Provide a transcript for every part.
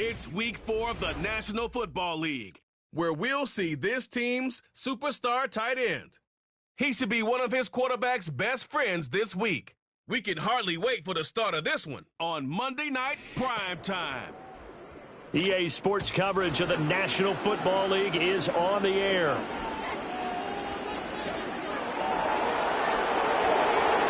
It's week 4 of the National Football League, where we'll see this team's superstar tight end. He should be one of his quarterback's best friends this week. We can hardly wait for the start of this one on Monday Night Prime Time. EA Sports coverage of the National Football League is on the air.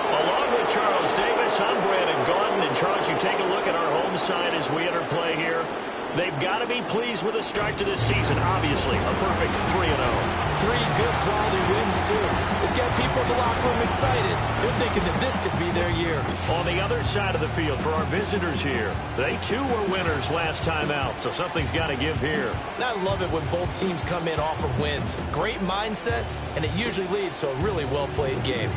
Along with Charles Davis, I'm Brandon Gaudin. And Charles, you take a look at our home side as we enter play here. They've got to be pleased with the start to this season. Obviously, a perfect 3-0. 3 good quality wins, too. It's got people in the locker room excited. They're thinking that this could be their year. On the other side of the field for our visitors here, they too were winners last time out, so something's got to give here. And I love it when both teams come in off of wins. Great mindsets, and it usually leads to a really well-played game.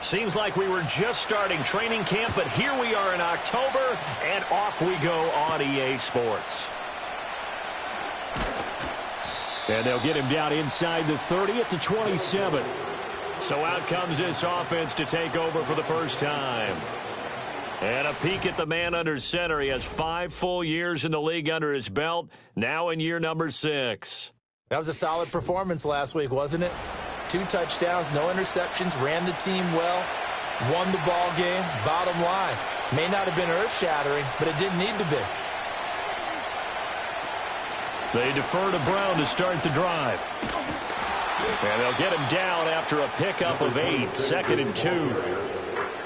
Seems like we were just starting training camp, but here we are in October, and off we go on EA Sports. And they'll get him down inside the 30 at the 27. So out comes this offense to take over for the first time. And a peek at the man under center. He has 5 full years in the league under his belt, now in year number 6. That was a solid performance last week, wasn't it? 2 touchdowns, no interceptions, ran the team well, won the ball game. Bottom line, may not have been earth-shattering, but it didn't need to be. They defer to Brown to start the drive. And they'll get him down after a pickup of 8, 2nd and 2.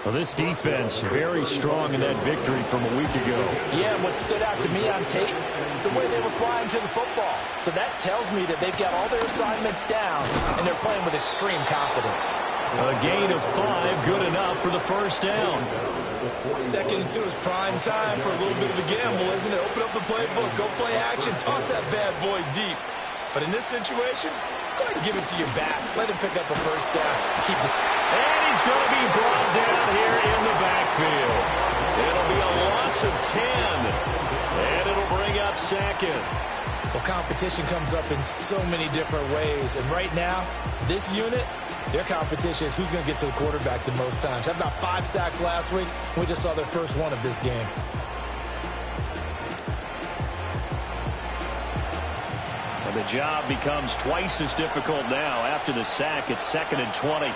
Well, this defense very strong in that victory from a week ago. Yeah, and what stood out to me on tape, the way they were flying to the football. So that tells me that they've got all their assignments down, and they're playing with extreme confidence. A gain of 5, good enough for the first down. 2nd and 2 is prime time for a little bit of a gamble, isn't it? Open up the playbook, go play action, toss that bad boy deep. But in this situation, go ahead and give it to your back. Let him pick up a first down. Keep this. And he's going to be brought down here in the backfield. It'll be a loss of 10. And it'll bring up 2nd. Well, competition comes up in so many different ways. And right now, this unit, their competition is who's going to get to the quarterback the most times. Had about 5 sacks last week. We just saw their first one of this game. And the job becomes twice as difficult now. After the sack, it's 2nd and 20.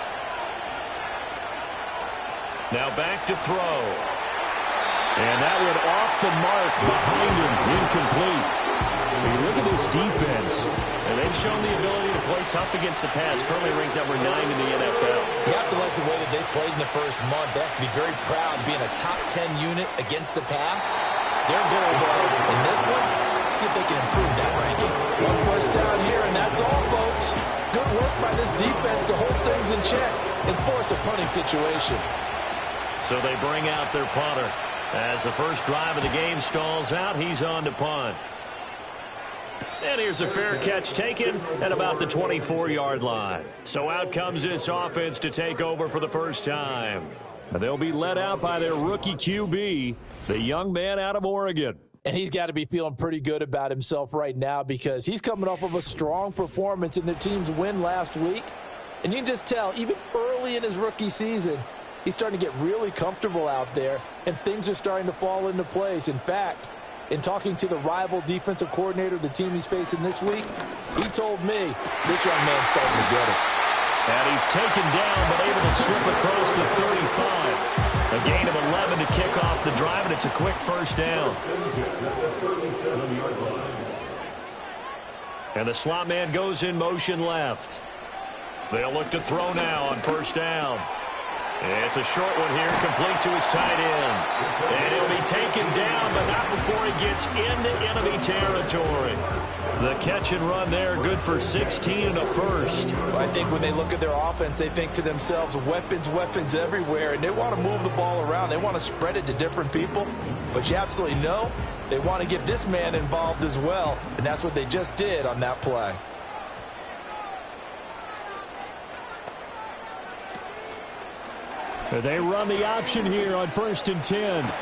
Now back to throw. And that went off the mark behind him. Incomplete. You look at this defense, and they've shown the ability to play tough against the pass. Currently ranked number 9 in the NFL. You have to like the way that they've played in the first month. They have to be very proud of being a top 10 unit against the pass. Their goal, though, in this one, see if they can improve that ranking. 1 first down here, and that's all, folks. Good work by this defense to hold things in check and force a punting situation. So they bring out their punter. As the first drive of the game stalls out, he's on to punt. And here's a fair catch taken at about the 24-yard line. So out comes this offense to take over for the first time. And they'll be led out by their rookie QB, the young man out of Oregon. And he's got to be feeling pretty good about himself right now because he's coming off of a strong performance in their team's win last week. And you can just tell, even early in his rookie season, he's starting to get really comfortable out there, and things are starting to fall into place. In fact, in talking to the rival defensive coordinator of the team he's facing this week, he told me this young man's starting to get it. And he's taken down but able to slip across the 35. A gain of 11 to kick off the drive, and it's a quick first down. And the slot man goes in motion left. They'll look to throw now on first down. It's a short one here, complete to his tight end. And he'll be taken down, but not before he gets into enemy territory. The catch and run there, good for 16 and a first. Well, I think when they look at their offense, they think to themselves, weapons, weapons everywhere, and they want to move the ball around. They want to spread it to different people, but you absolutely know they want to get this man involved as well, and that's what they just did on that play. They run the option here on 1st and 10.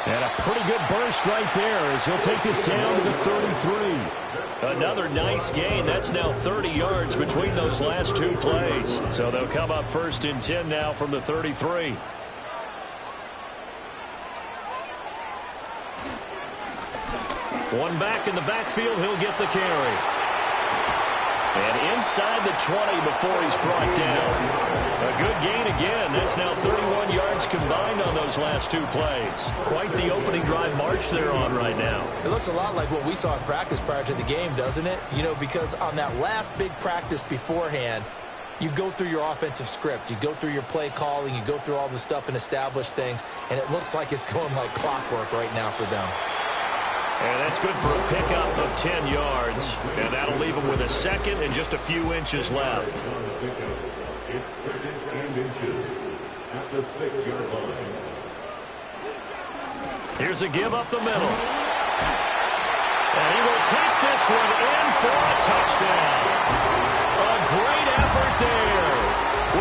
And a pretty good burst right there as he'll take this down to the 33. Another nice gain. That's now 30 yards between those last two plays. So they'll come up 1st and 10 now from the 33. One back in the backfield. He'll get the carry. And inside the 20 before he's brought down. A good gain again. That's now 31 yards combined on those last two plays. Quite the opening drive march they're on right now. It looks a lot like what we saw in practice prior to the game, doesn't it? You know, because on that last big practice beforehand, you go through your offensive script. You go through your play calling. You go through all the stuff and establish things. And it looks like it's going like clockwork right now for them. And that's good for a pickup of 10 yards. And that'll leave them with a second and just a few inches left. It's 2nd and inches at the 6-yard line. Here's a give up the middle. And he will take this one in for a touchdown. A great effort there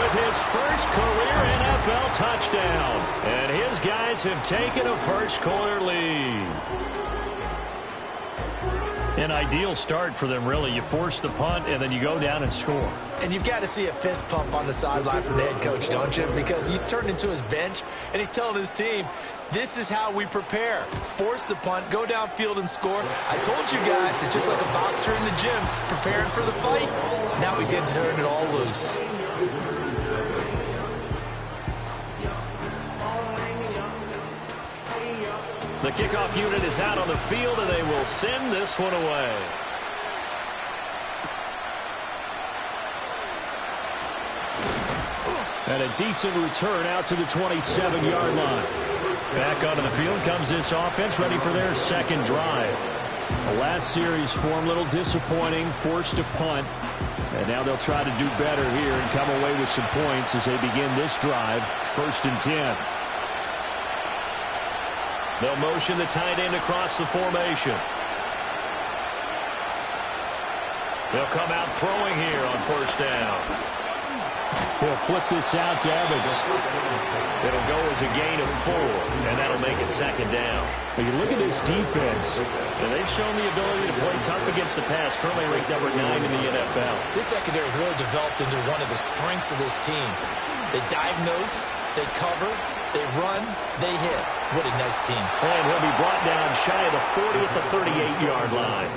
with his first career NFL touchdown. And his guys have taken a first-quarter lead. An ideal start for them, really. You force the punt, and then you go down and score. And you've got to see a fist pump on the sideline from the head coach, don't you? Because he's turned into his bench, and he's telling his team, this is how we prepare. Force the punt, go downfield and score. I told you guys, it's just like a boxer in the gym preparing for the fight. Now we get to turn it all loose. The kickoff unit is out on the field, and they will send this one away. And a decent return out to the 27-yard line. Back onto the field comes this offense, ready for their second drive. The last series for them, a little disappointing, forced to punt. And now they'll try to do better here and come away with some points as they begin this drive, 1st and 10. They'll motion the tight end across the formation. They'll come out throwing here on 1st down. He'll flip this out to Evans. It'll go as a gain of 4, and that'll make it 2nd down. When you look at this defense, and they've shown the ability to play tough against the pass, currently ranked number 9 in the NFL. This secondary has really developed into one of the strengths of this team. They diagnose, they cover, they run, they hit. What a nice team. And he'll be brought down shy of the 40 at the 38-yard line.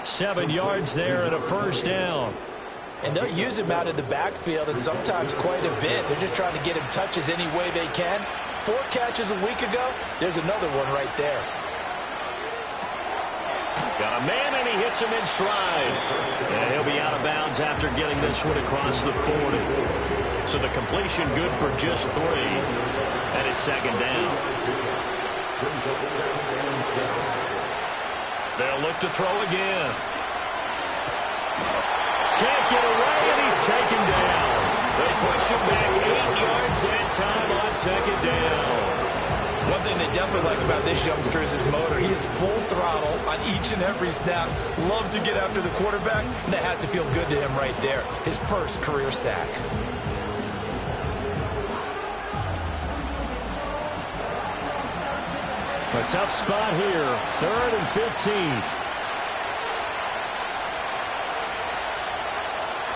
7 yards there and a 1st down. And they'll use him out of the backfield, and sometimes quite a bit. They're just trying to get him touches any way they can. 4 catches a week ago. There's another one right there. Got a man, and he hits him in stride. And he'll be out of bounds after getting this one across the 40. So the completion good for just 3. And it's 2nd down. They'll look to throw again. Can't get away, and he's taken down. They push him back 8 yards that time on 2nd down. One thing they definitely like about this youngster is his motor. He is full throttle on each and every snap. Loves to get after the quarterback. And that has to feel good to him right there. His first career sack. A tough spot here. 3rd and 15.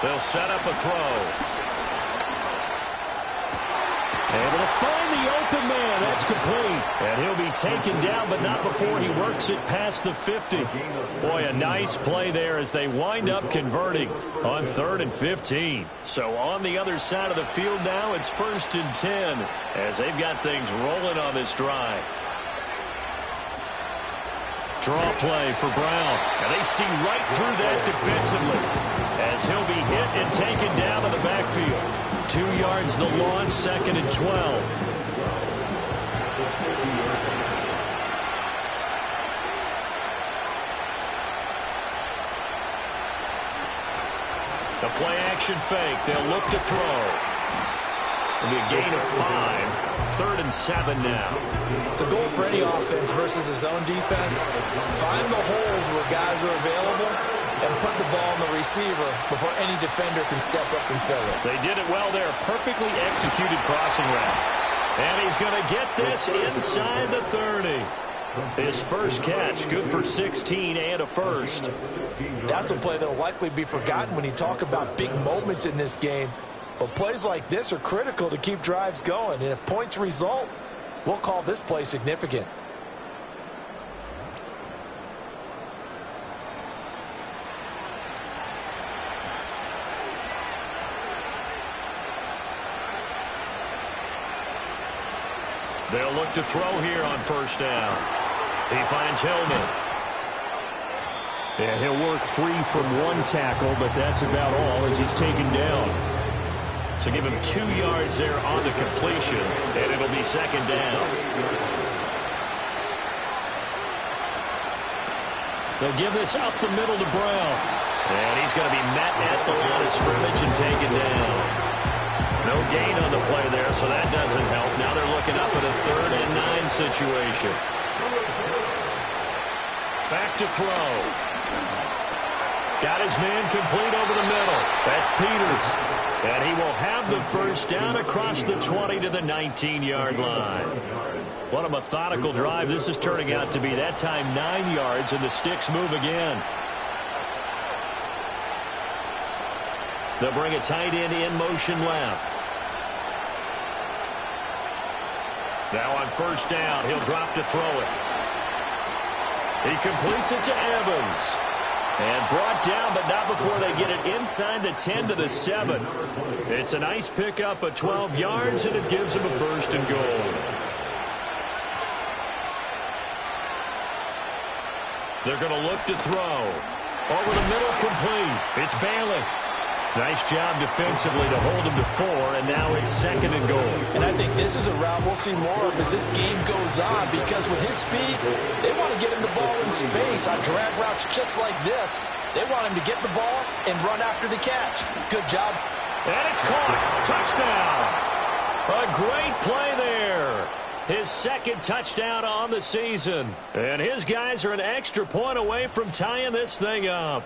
They'll set up a throw. Able to find the open man. That's complete. And he'll be taken down, but not before he works it past the 50. Boy, a nice play there as they wind up converting on 3rd and 15. So on the other side of the field now, it's 1st and 10 as they've got things rolling on this drive. Draw play for Brown. And they see right through that defensively as he'll be hit and taken down to the backfield. 2 yards the loss, 2nd and 12. The play action fake. They'll look to throw. It'll be a gain of 5. 3rd and 7 now. The goal for any offense versus his own defense, find the holes where guys are available and put the ball on the receiver before any defender can step up and fill it. They did it well there. Perfectly executed crossing route. And he's going to get this inside the 30. His first catch, good for 16 and a first. That's a play that will likely be forgotten when you talk about big moments in this game. But plays like this are critical to keep drives going. And if points result, we'll call this play significant. They'll look to throw here on 1st down. He finds Hillman. And he'll work free from 1 tackle, but that's about all as he's taken down. So give him 2 yards there on the completion, and it'll be 2nd down. They'll give this up the middle to Brown. And he's going to be met at the line of scrimmage and taken down. No gain on the play there, so that doesn't help. Now they're looking up at a 3rd and 9 situation. Back to throw. Got his man complete over the middle. That's Peters. And he will have the 1st down across the 20 to the 19-yard line. What a methodical drive this is turning out to be. That time 9 yards, and the sticks move again. They'll bring a tight end in motion left. Now on 1st down, he'll drop to throw it. He completes it to Evans. And brought down, but not before they get it inside the 10 to the 7. It's a nice pickup of 12 yards, and it gives him a 1st and goal. They're going to look to throw. Over the middle, complete. It's Bailey. Nice job defensively to hold him to 4, and now it's 2nd and goal. And I think this is a route we'll see more of as this game goes on, because with his speed, they want to get him the ball in space on drag routes just like this. They want him to get the ball and run after the catch. Good job. And it's caught. Touchdown. A great play there. His 2nd touchdown on the season. And his guys are an extra point away from tying this thing up.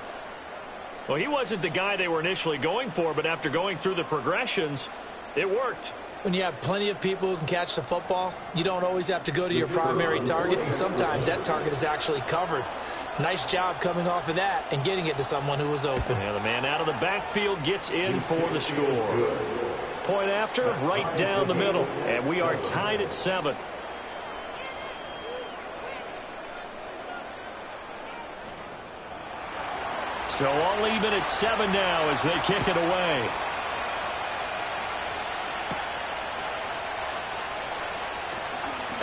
Well, he wasn't the guy they were initially going for, but after going through the progressions, it worked. When you have plenty of people who can catch the football, you don't always have to go to your primary target, and sometimes that target is actually covered. Nice job coming off of that and getting it to someone who was open. Yeah, the man out of the backfield gets in for the score. Point after, right down the middle, and we are tied at 7. So all even at 7 now as they kick it away.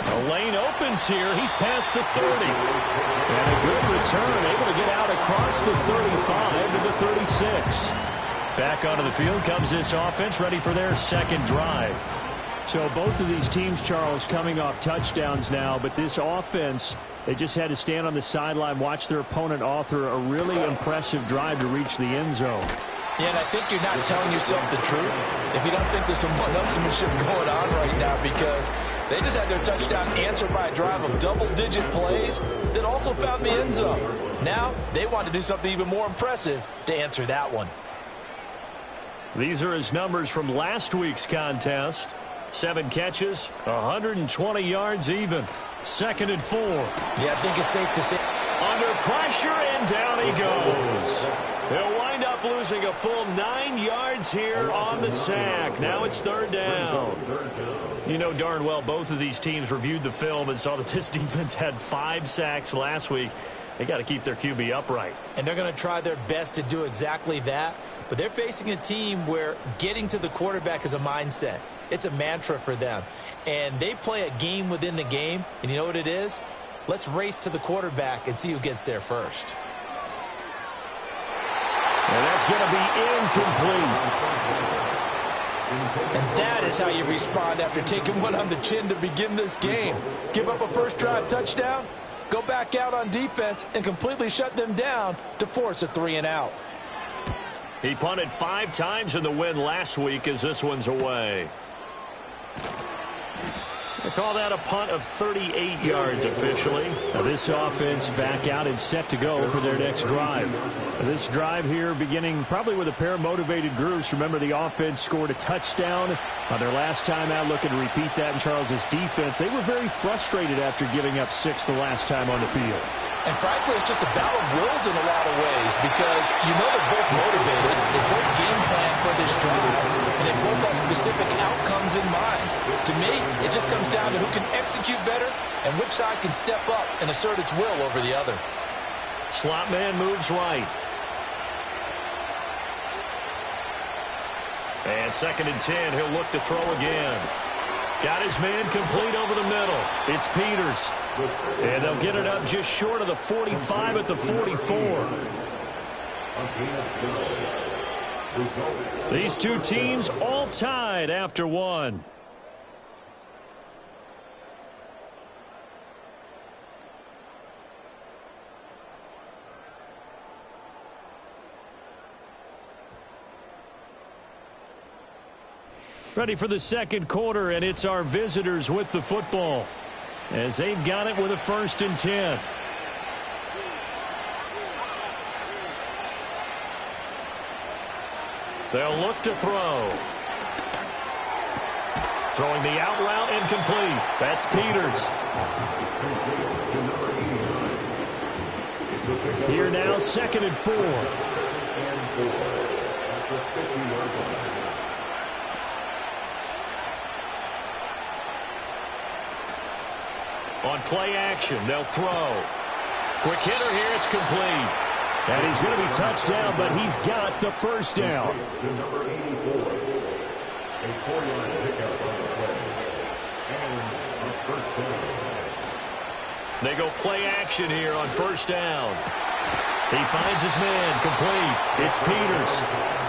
The lane opens here. He's past the 30. And a good return, able to get out across the 35 to the 36. Back onto the field comes this offense, ready for their 2nd drive. So both of these teams, Charles, coming off touchdowns now, but this offense, they just had to stand on the sideline, watch their opponent author a really impressive drive to reach the end zone. Yeah, and I think you're not telling yourself the truth if you don't think there's some one-upsmanship going on right now, because they just had their touchdown answered by a drive of double-digit plays that also found the end zone. Now they want to do something even more impressive to answer that one. These are his numbers from last week's contest. 7 catches, 120 yards even. 2nd and 4. Yeah, I think it's safe to say. Under pressure, and down he goes. They'll wind up losing a full 9 yards here on the sack. Now it's 3rd down. You know darn well both of these teams reviewed the film and saw that this defense had 5 sacks last week. They got to keep their QB upright. And they're going to try their best to do exactly that. But they're facing a team where getting to the quarterback is a mindset. It's a mantra for them. And they play a game within the game. And you know what it is? Let's race to the quarterback and see who gets there first. And that's going to be incomplete. And that is how you respond after taking one on the chin to begin this game. Give up a first drive touchdown, go back out on defense, and completely shut them down to force a 3-and-out. He punted 5 times in the win last week as this one's away. They call that a punt of 38 yards officially. Now this offense back out and set to go for their next drive. This drive here beginning probably with a pair of motivated groups. Remember, the offense scored a touchdown on their last time out, looking to repeat that in Charles' defense. They were very frustrated after giving up 6 the last time on the field. And frankly, it's just a battle of wills in a lot of ways because you know they're both motivated, they both game plan for this drive, and they both have specific outcomes in mind. To me, it just comes down to who can execute better and which side can step up and assert its will over the other. Slot man moves right. And 2nd and 10, he'll look to throw again. Got his man complete over the middle. It's Peters. And they'll get it up just short of the 45 at the 44. These two teams all tied after one. Ready for the second quarter, and it's our visitors with the football as they've got it with a 1st and 10. They'll look to throw. Throwing the out route incomplete. That's Peters. Here now, 2nd and 4. On play action, they'll throw. Quick hitter here, it's complete. And he's going to be touched down, but he's got the first down. To number 84, a 4-yard pickup on the play. And a first down. They go play action here on 1st down. He finds his man complete. It's Peters.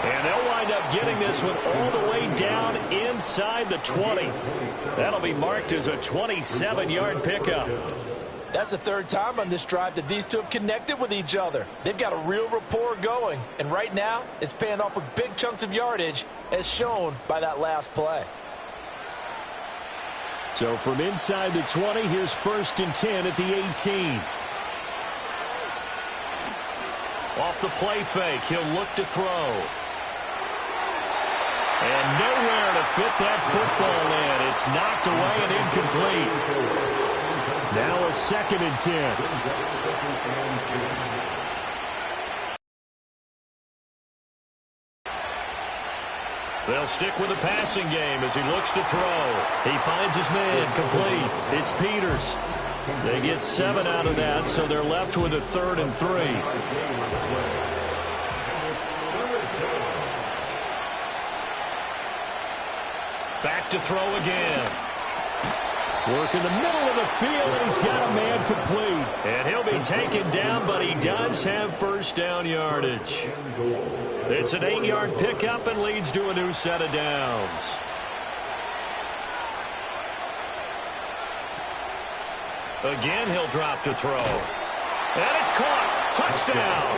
And they'll wind up getting this one all the way down inside the 20. That'll be marked as a 27-yard pickup. That's the 3rd time on this drive that these two have connected with each other. They've got a real rapport going. And right now, it's paying off with big chunks of yardage, as shown by that last play. So from inside the 20, here's 1st and 10 at the 18. Off the play fake, he'll look to throw. And nowhere to fit that football in. It's knocked away and incomplete. Now a 2nd and 10. They'll stick with the passing game as he looks to throw. He finds his man complete. It's Peters. They get 7 out of that, so they're left with a 3rd and 3. Back to throw again. Work in the middle of the field, and he's got a man complete. And he'll be taken down, but he does have 1st down yardage. It's an 8-yard pickup and leads to a new set of downs. Again, he'll drop to throw. And it's caught. Touchdown.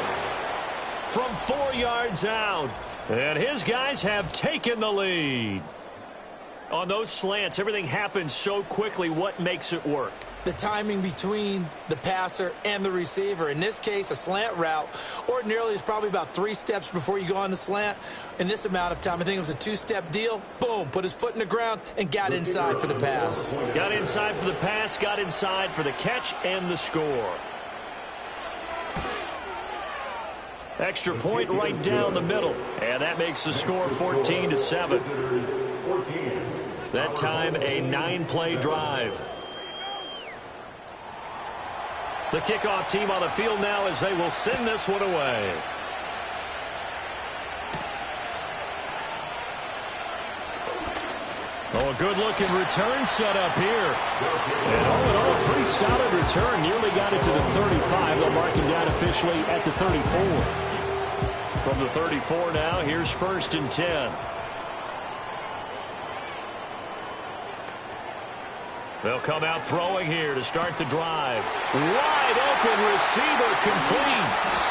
From 4 yards out. And his guys have taken the lead. On those slants, everything happens so quickly. What makes it work? The timing between the passer and the receiver. In this case, a slant route ordinarily is probably about 3 steps before you go on the slant. In this amount of time, I think it was a 2-step deal. Boom, put his foot in the ground and got inside for the pass. Got inside for the pass, got inside for the catch and the score. Extra point right down the middle. And that makes the score 14-7. That time a 9-play drive. The kickoff team on the field now as they will send this one away. Oh, a good-looking return set up here. And all in all, a pretty solid return. Nearly got it to the 35. They'll mark him down officially at the 34. From the 34 now, here's 1st and 10. They'll come out throwing here to start the drive. Wide open receiver complete.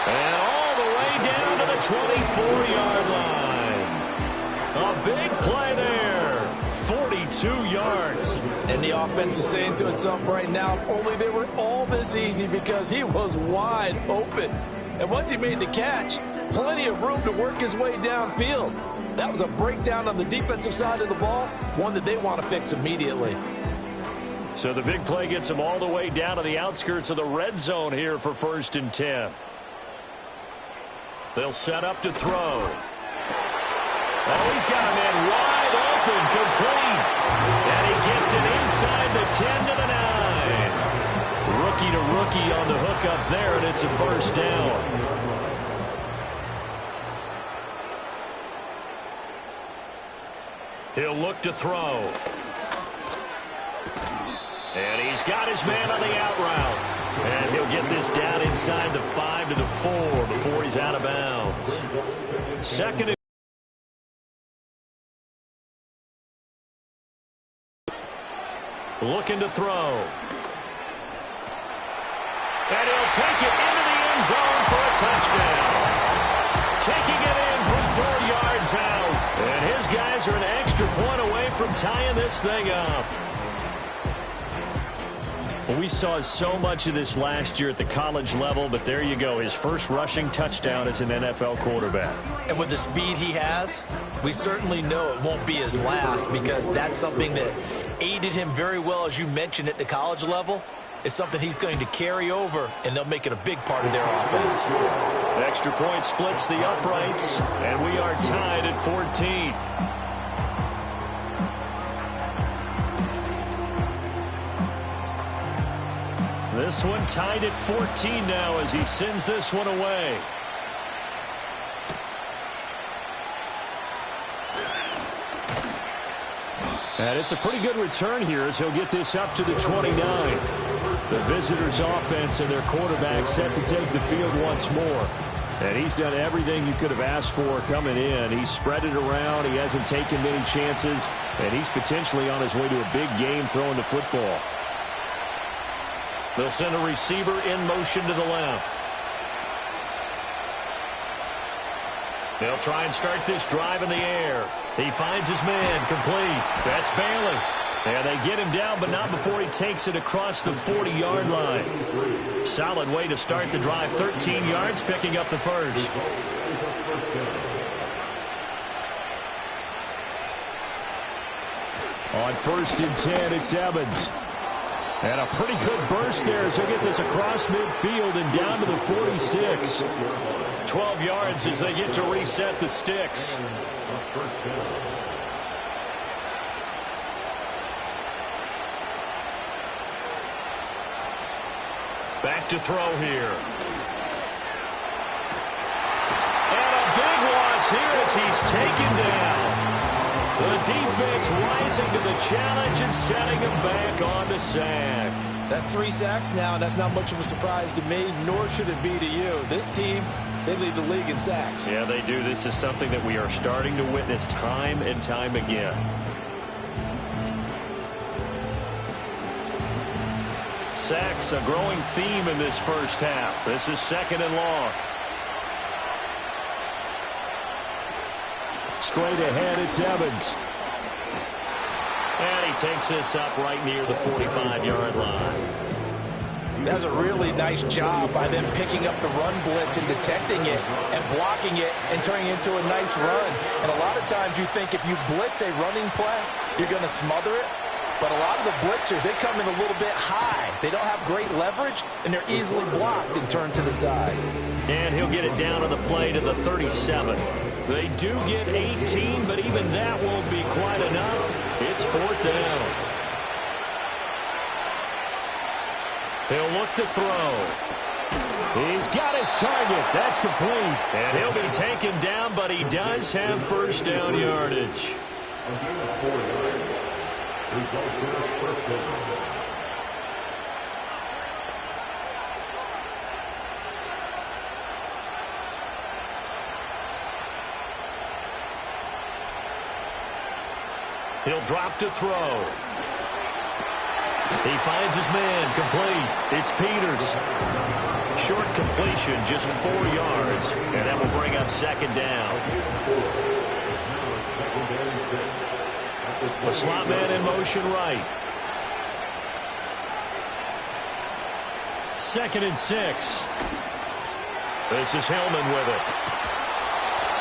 And all the way down to the 24-yard line. A big play there. 42 yards. And the offense is saying to itself right now, if only they were all this easy, because he was wide open. And once he made the catch, plenty of room to work his way downfield. That was a breakdown on the defensive side of the ball, one that they want to fix immediately. So the big play gets him all the way down to the outskirts of the red zone here for 1st and 10. They'll set up to throw. Oh, he's got a man wide open, complete. And he gets it inside the 10 to the 9. Rookie to rookie on the hook up there, and it's a 1st down. He'll look to throw. And he's got his man on the out route. And he'll get this down inside the 5 to the 4 before he's out of bounds. 2nd and looking to throw. And he'll take it into the end zone for a touchdown. Taking it in from 4 yards out. And his guys are an extra point away from tying this thing up. Well, we saw so much of this last year at the college level, but there you go. His first rushing touchdown as an NFL quarterback. And with the speed he has, we certainly know it won't be his last, because that's something that aided him very well, as you mentioned, at the college level. It's something he's going to carry over, and they'll make it a big part of their offense. Extra point splits the uprights, and we are tied at 14. This one tied at 14 now as he sends this one away. And it's a pretty good return here as he'll get this up to the 29. The visitors' offense and their quarterback set to take the field once more. And he's done everything you could have asked for coming in. He's spread it around. He hasn't taken many chances. And he's potentially on his way to a big game throwing the football. They'll send a receiver in motion to the left. They'll try and start this drive in the air. He finds his man, complete. That's Bailey. And they get him down, but not before he takes it across the 40-yard line. Solid way to start the drive. 13 yards, picking up the first. On 1st and 10, it's Evans. And a pretty good burst there as he'll get this across midfield and down to the 46. 12 yards as they get to reset the sticks. Back to throw here. And a big loss here as he's taken down. The defense rising to the challenge and setting him back on the sack. That's 3 sacks now, and that's not much of a surprise to me, nor should it be to you. This team, they lead the league in sacks. Yeah, they do. This is something that we are starting to witness time and time again. Sacks, a growing theme in this first half. This is 2nd and long. Straight ahead, it's Evans. And he takes this up right near the 45-yard line. That's a really nice job by them picking up the run blitz and detecting it and blocking it and turning it into a nice run. And a lot of times you think if you blitz a running play, you're going to smother it. But a lot of the blitzers, they come in a little bit high. They don't have great leverage, and they're easily blocked and turned to the side. And he'll get it down on the play to the 37. They do get 18, but even that won't be quite enough. It's 4th down. He'll look to throw. He's got his target. That's complete. And he'll be taken down, but he does have 1st down yardage. Results in the first down. He'll drop to throw. He finds his man, complete. It's Peters. Short completion, just 4 yards, and that will bring up second down. The slot man in motion right. 2nd and 6. This is Hillman with it.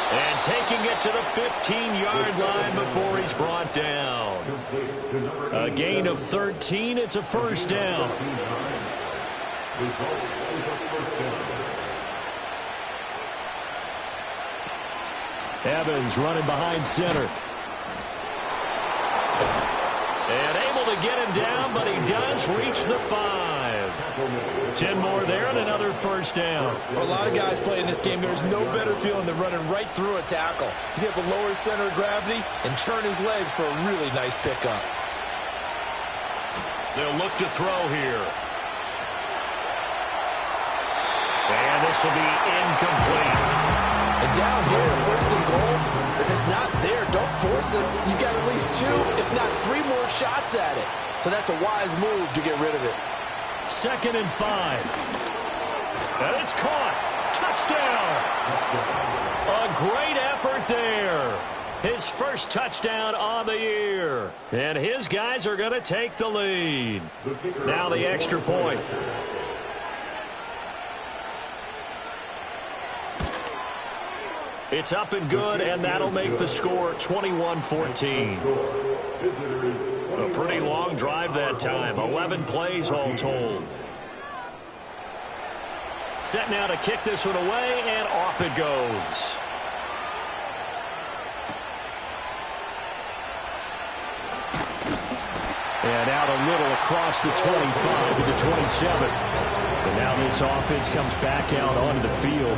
And taking it to the 15-yard line before he's brought down. A gain of 13. It's a first down. Evans running behind center. And able to get him down, but he does reach the 5. 10 more there and another first down. For a lot of guys playing this game, there's no better feeling than running right through a tackle. He's able to lower his center of gravity and churn his legs for a really nice pickup. They'll look to throw here. And this will be incomplete. And down here, 1st and goal, if it's not there, don't force it. You've got at least 2, if not 3 more shots at it. So that's a wise move to get rid of it. 2nd and 5. And it's caught. Touchdown. A great effort there. His first touchdown on the year. And his guys are going to take the lead. Now the extra point. It's up and good, and that'll make the score 21-14. A pretty long drive that time. 11 plays all told. Set now to kick this one away, and off it goes. And out a little across the 25 to the 27. And now this offense comes back out onto the field.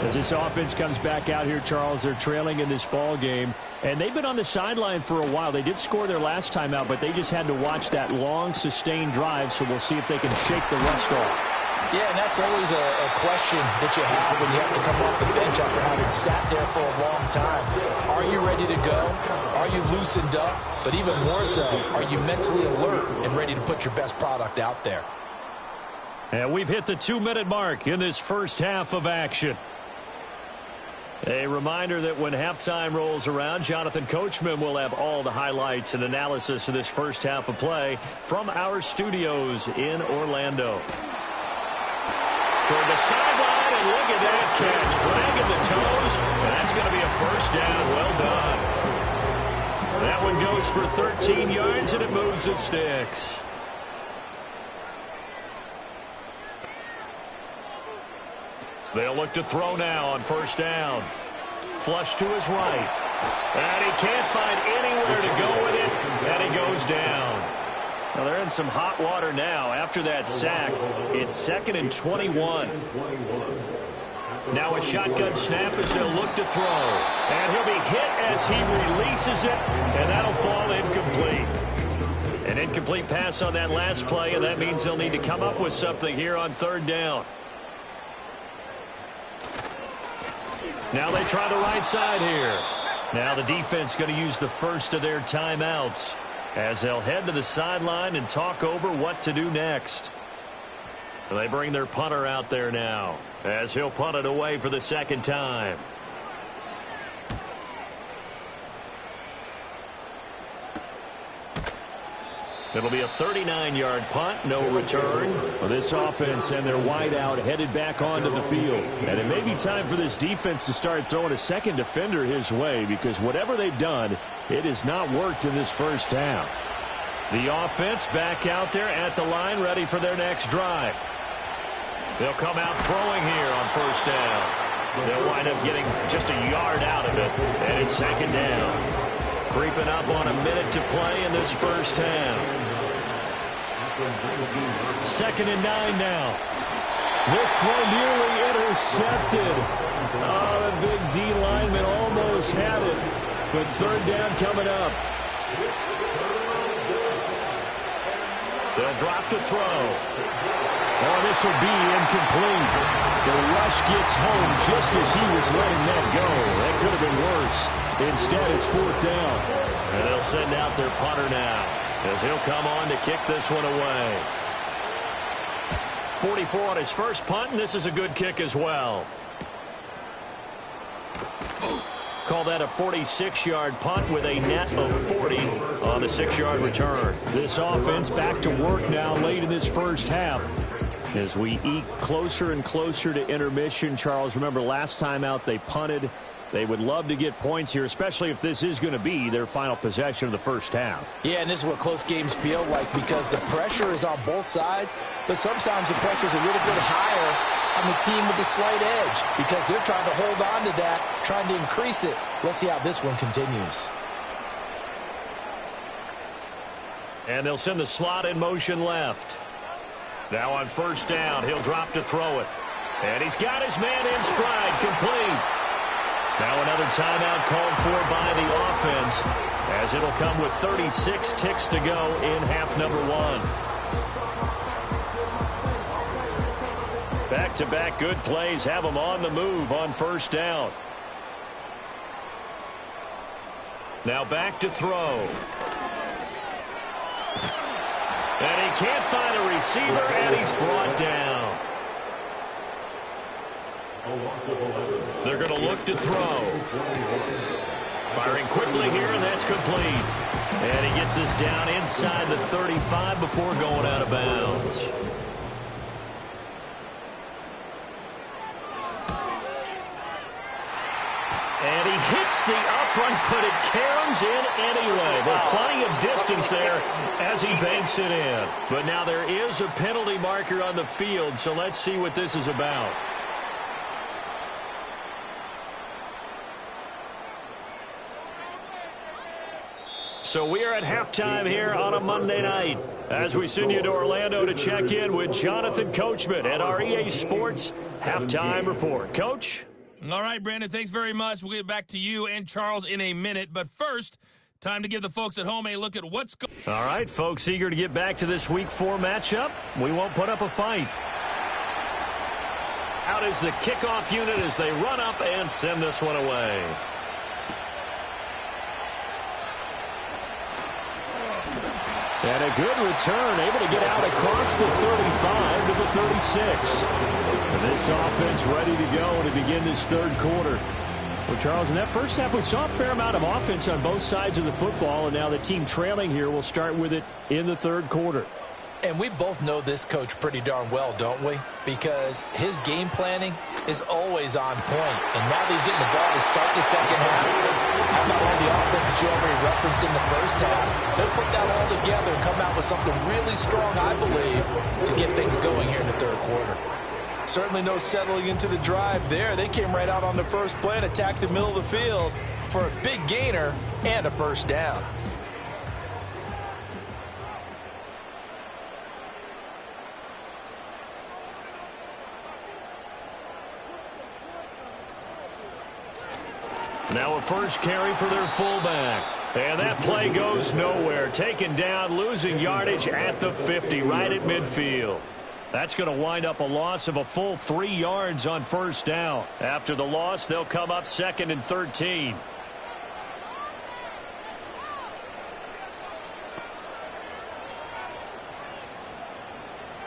As this offense comes back out here, Charles, they're trailing in this ball game. And they've been on the sideline for a while. They did score their last time out, but they just had to watch that long, sustained drive. So we'll see if they can shake the rust off. Yeah, and that's always a question that you have when you have to come off the bench after having sat there for a long time. Are you ready to go? Are you loosened up? But even more so, are you mentally alert and ready to put your best product out there? And we've hit the 2-minute mark in this first half of action. A reminder that when halftime rolls around, Jonathan Coachman will have all the highlights and analysis of this first half of play from our studios in Orlando. Toward the sideline, and look at that catch. Dragging the toes, and that's going to be a first down. Well done. That one goes for 13 yards, and it moves the sticks. They'll look to throw now on first down. Flush to his right. And he can't find anywhere to go with it, and he goes down. Well, they're in some hot water now. After that sack, it's 2nd and 21. Now a shotgun snap as they'll look to throw. And he'll be hit as he releases it, and that'll fall incomplete. An incomplete pass on that last play, and that means they'll need to come up with something here on 3rd down. Now they try the right side here. Now the defense going to use the first of their timeouts as they'll head to the sideline and talk over what to do next. They bring their punter out there now as he'll punt it away for the 2nd time. It'll be a 39-yard punt, no return. Well, this offense and their wideout headed back onto the field. And it may be time for this defense to start throwing a second defender his way, because whatever they've done, it has not worked in this first half. The offense back out there at the line, ready for their next drive. They'll come out throwing here on first down. They'll wind up getting just a yard out of it, and it's 2nd down. Creeping up on a minute to play in this first half. 2nd and 9 now. This throw nearly intercepted. Oh, the big D lineman almost had it. But 3rd down coming up. They'll drop to throw. Oh, this will be incomplete. The rush gets home just as he was letting that go. That could have been worse. Instead, it's 4th down. And they'll send out their punter now, as he'll come on to kick this one away. 44 on his first punt, and this is a good kick as well. Call that a 46-yard punt with a net of 40 on the 6-yard return. This offense back to work now late in this first half. As we eke closer and closer to intermission, Charles, remember last time out they punted. They would love to get points here, especially if this is going to be their final possession of the first half. Yeah, and this is what close games feel like because the pressure is on both sides, but sometimes the pressure is a little bit higher on the team with the slight edge because they're trying to hold on to that, trying to increase it. Let's see how this one continues. And they'll send the slot in motion left. Now on first down, he'll drop to throw it. And he's got his man in stride, complete. Now another timeout called for by the offense, as it'll come with 36 ticks to go in half number 1. Back-to-back good plays have them on the move on first down. Now back to throw. And he can't find a receiver, and he's brought down. They're going to look to throw. Firing quickly here, and that's complete. And he gets us down inside the 35 before going out of bounds. And he hits the upright, but it caroms in anyway. But plenty of distance there as he banks it in. But now there is a penalty marker on the field, so let's see what this is about. So we are at halftime here on a Monday night as we send you to Orlando to check in with Jonathan Coachman at our EA Sports Halftime Report. Coach? All right, Brandon, thanks very much. We'll get back to you and Charles in a minute. But first, time to give the folks at home a look at what's going on. All right, folks, eager to get back to this Week 4 matchup. We won't put up a fight. Out is the kickoff unit as they run up and send this one away. And a good return, able to get out across the 35 to the 36. And this offense ready to go to begin this third quarter. Well, Charles, in that first half, we saw a fair amount of offense on both sides of the football, and now the team trailing here will start with it in the third quarter. And we both know this coach pretty darn well, don't we? Because his game planning is always on point. And now that he's getting the ball to start the second half, how about all the offense that you already referenced in the first half? He'll put that all together and come out with something really strong, I believe, to get things going here in the third quarter. Certainly no settling into the drive there. They came right out on the first play and attacked the middle of the field for a big gainer and a first down. Now a first carry for their fullback. And that play goes nowhere. Taken down, losing yardage at the 50, right at midfield. That's going to wind up a loss of a full 3 yards on first down. After the loss, they'll come up 2nd and 13.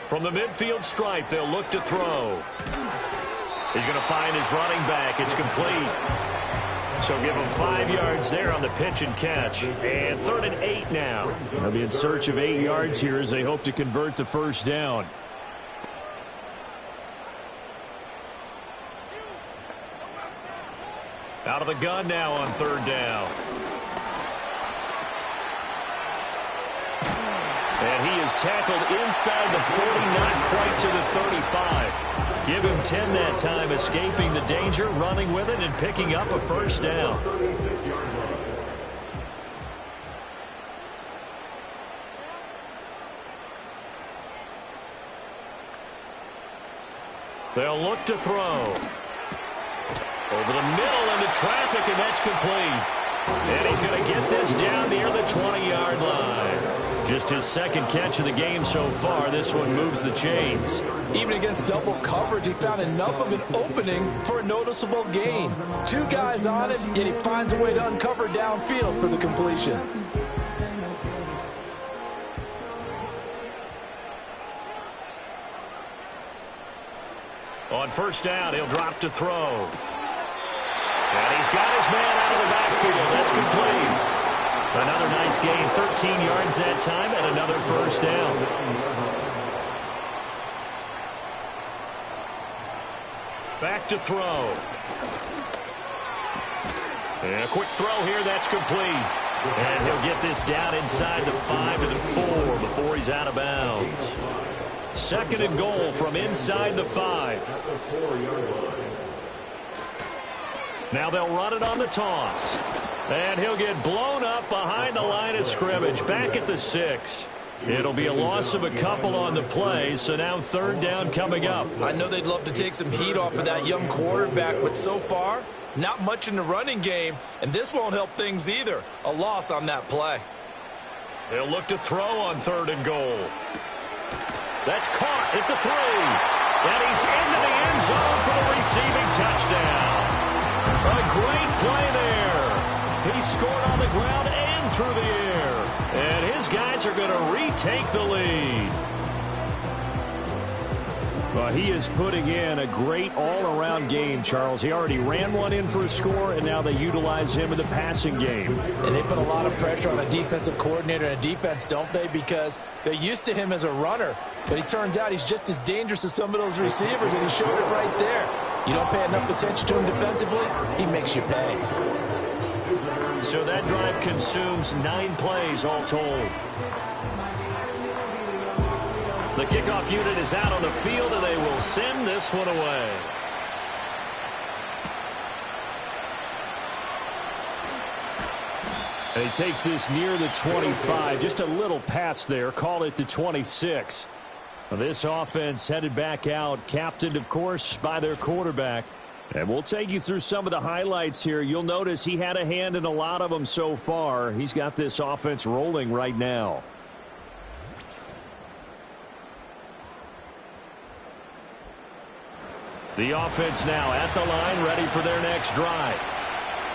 From the midfield stripe, they'll look to throw. He's going to find his running back. It's complete. So give him 5 yards there on the pitch and catch. And 3rd and 8 now. They'll be in search of 8 yards here as they hope to convert the first down. Out of the gun now on 3rd down. And he is tackled inside the 40, not quite to the 35. Give him 10 that time, escaping the danger, running with it, and picking up a first down. They'll look to throw. Over the middle into traffic, and that's complete. And he's going to get this down near the 20-yard line. Just his second catch of the game so far. This one moves the chains. Even against double coverage, he found enough of an opening for a noticeable gain. Two guys on him, and he finds a way to uncover downfield for the completion. On first down, he'll drop to throw. And he's got his man out of the backfield. That's complete. Another nice gain, 13 yards that time, and another first down. Back to throw. And a quick throw here, that's complete. And he'll get this down inside the 5 to the 4 before he's out of bounds. Second and goal from inside the 5. Now they'll run it on the toss. And he'll get blown up behind the line of scrimmage, back at the 6. It'll be a loss of a couple on the play, so now third down coming up. I know they'd love to take some heat off of that young quarterback, but so far, not much in the running game, and this won't help things either. A loss on that play. They'll look to throw on third and goal. That's caught at the 3. And he's into the end zone for the receiving touchdown. A great play there. He scored on the ground and through the air. And his guys are going to retake the lead. Well, he is putting in a great all-around game, Charles. He already ran one in for a score, and now they utilize him in the passing game. And they put a lot of pressure on a defensive coordinator and a defense, don't they? Because they're used to him as a runner. But he turns out he's just as dangerous as some of those receivers, and he showed it right there. You don't pay enough attention to him defensively, he makes you pay. So that drive consumes 9 plays all told. The kickoff unit is out on the field, and they will send this one away. And he takes this near the 25, just a little past there, call it the 26. This offense headed back out, captained, of course, by their quarterback. And we'll take you through some of the highlights here. You'll notice he had a hand in a lot of them so far. He's got this offense rolling right now. The offense now at the line, ready for their next drive.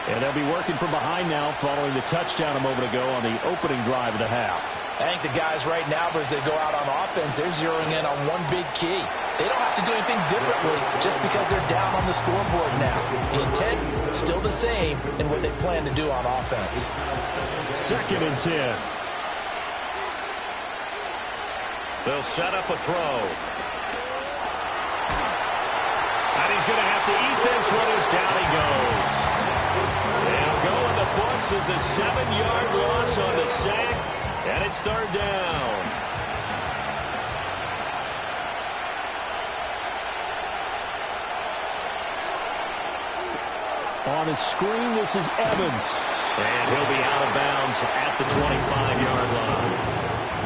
And they'll be working from behind now following the touchdown a moment ago on the opening drive of the half. I think the guys right now, as they go out on offense, they're zeroing in on one big key. They don't have to do anything differently just because they're down on the scoreboard now. The intent, still the same in what they plan to do on offense. 2nd and 10. They'll set up a throw. And he's going to have to eat this one as down he goes. They'll go in the books as a 7-yard loss on the sack, and it's third down. On the screen, this is Evans. And he'll be out of bounds at the 25-yard line.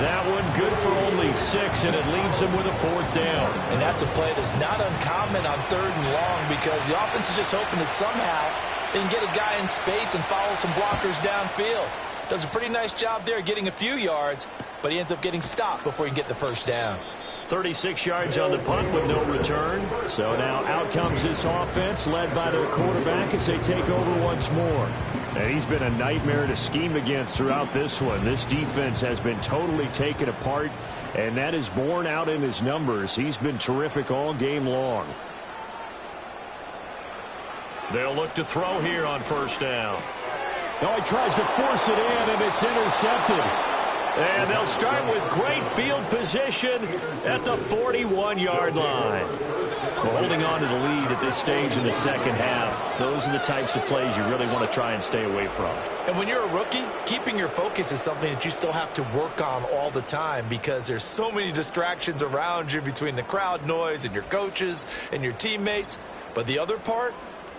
That one good for only 6, and it leaves him with a 4th down. And that's a play that's not uncommon on 3rd and long because the offense is just hoping that somehow they can get a guy in space and follow some blockers downfield. Does a pretty nice job there getting a few yards, but he ends up getting stopped before he can get the first down. 36 yards on the punt with no return. So now out comes this offense led by their quarterback as they take over once more. And he's been a nightmare to scheme against throughout this one. This defense has been totally taken apart, and that is borne out in his numbers. He's been terrific all game long. They'll look to throw here on first down. Oh, he tries to force it in, and it's intercepted. And they'll start with great field position at the 41-yard line. Well, holding on to the lead at this stage in the second half, those are the types of plays you really want to try and stay away from. And when you're a rookie, keeping your focus is something that you still have to work on all the time because there's so many distractions around you between the crowd noise and your coaches and your teammates. But the other part,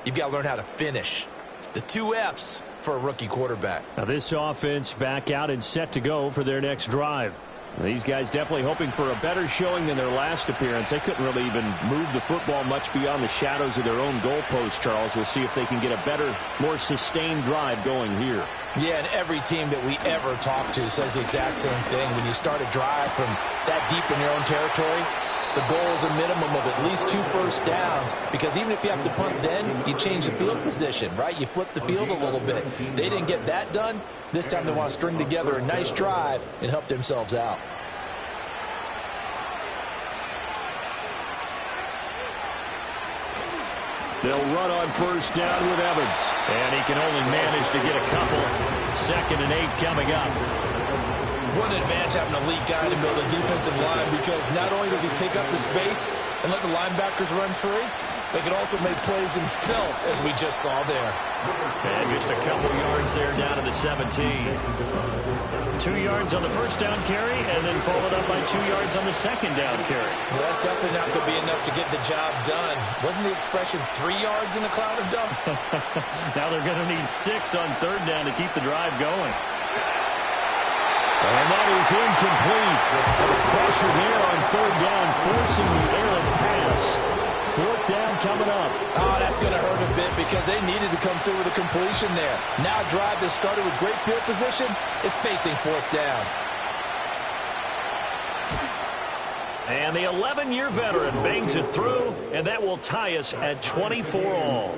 you've got to learn how to finish. It's the 2 F's for a rookie quarterback. Now this offense back out and set to go for their next drive. These guys definitely hoping for a better showing than their last appearance. They couldn't really even move the football much beyond the shadows of their own goalpost, Charles. We'll see if they can get a better, more sustained drive going here. Yeah, and every team that we ever talk to says the exact same thing. When you start a drive from that deep in your own territory, the goal is a minimum of at least 2 first downs, because even if you have to punt then, you change the field position, right? You flip the field a little bit. They didn't get that done. This time they want to string together a nice drive and help themselves out. They'll run on first down with Evans. And he can only manage to get a couple. 2nd and 8 coming up. What an advantage having an elite guy to build a defensive line, because not only does he take up the space and let the linebackers run free, but he can also make plays himself, as we just saw there. And just a couple yards there down to the 17. 2 yards on the first down carry, and then followed up by 2 yards on the second down carry. Well, that's definitely not going to be enough to get the job done. Wasn't the expression 3 yards in a cloud of dust? Now they're going to need 6 on third down to keep the drive going. And that is incomplete. Pressure there on third down, forcing the errant pass. 4th down coming up. Oh, that's going to hurt a bit, because they needed to come through with a completion there. Now a drive that started with great field position is facing 4th down. And the 11-year veteran bangs it through, and that will tie us at 24 all.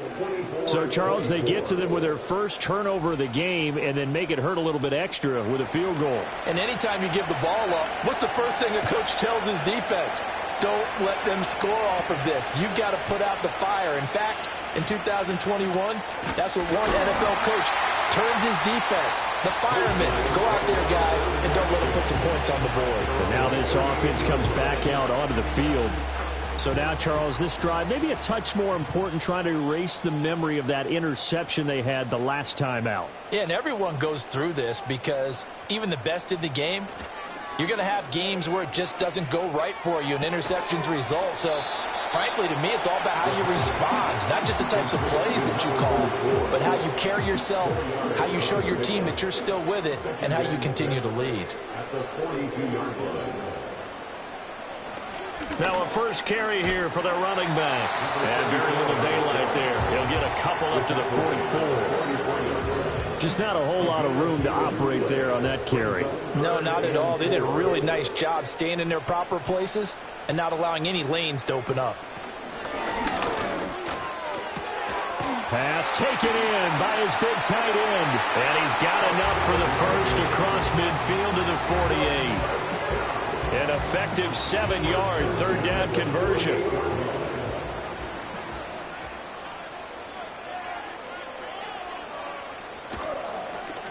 So, Charles, they get to them with their first turnover of the game and then make it hurt a little bit extra with a field goal. And anytime you give the ball up, what's the first thing a coach tells his defense? Don't let them score off of this. You've got to put out the fire. In fact, in 2021, that's what one NFL coach termed his defense. The firemen. Go out there, guys, and don't let them put some points on the board. And now this offense comes back out onto the field. So now, Charles, this drive maybe a touch more important, trying to erase the memory of that interception they had the last time out. Yeah, and everyone goes through this, because even the best in the game, you're going to have games where it just doesn't go right for you, and interceptions result. So, frankly, to me, it's all about how you respond, not just the types of plays that you call, but how you carry yourself, how you show your team that you're still with it, and how you continue to lead. At the 42-yard line. Now a first carry here for their running back. And very little daylight there. He'll get a couple up to the 44. Just not a whole lot of room to operate there on that carry. No, not at all. They did a really nice job staying in their proper places and not allowing any lanes to open up. Pass taken in by his big tight end. And he's got enough for the first across midfield to the 48. An effective 7-yard third down conversion.